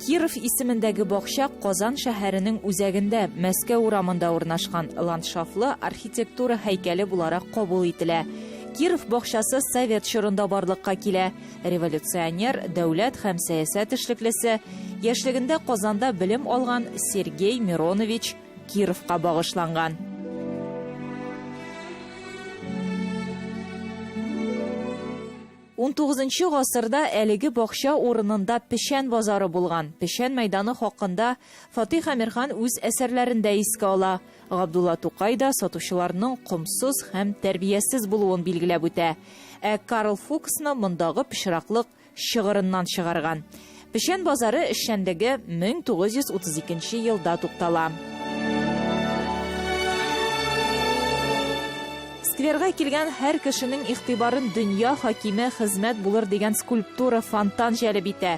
Киров исемендәге бакча Казан шәһәренең үзәгендә, Мәскәү урамында урнашкан ландшафтлы архитектура һәйкәле буларак кабул ителә. Киров бакчасы Совет чорында барлыкка килә. Революционер, дәүләт һәм сәясәт эшлеклесе, яшьлегендә Казанда белем алган Сергей Миронович Кировка багышланган. 19-нчы гасырда әлеге бакча урынында пешән базары булган. Пешән мәйданы хакында Фатих Әмирхан үз әсәрләрендә искә ала. Габдулла Тукай да сатучыларның комсыз һәм тәрбиясез булуын билгеләп үтә. Карл Фуксны мондагы пычраклык шигырыннан чыгарган. Пешән базары эшчәнлеге 1932 елда туктала. Скверга килгән һәр кешенең игътибарын дөнья хакиме хезмәт булыр дигән скульптура фонтан җәлеп итә.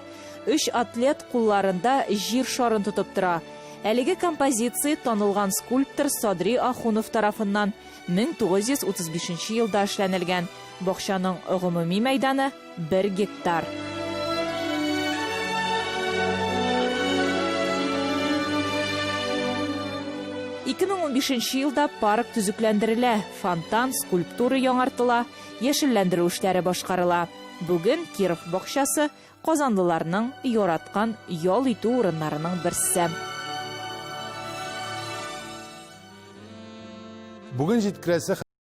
3 атлет кулларында җир шарын тотып тора. Әлеге композиция танылган скульптор Садри Ахунов тарафыннан 1935 елда эшләнелгән. Бакчаның гомуми мәйданы 1 гектар. 2015 елда парк төзекләндерелә, фонтан, скульптура яңартыла, яшелләндерү эшләре башкарыла. Бүген Киров бакчасы казанлыларның яраткан ял итү урыннарының берсе. Бүген җиткерәсе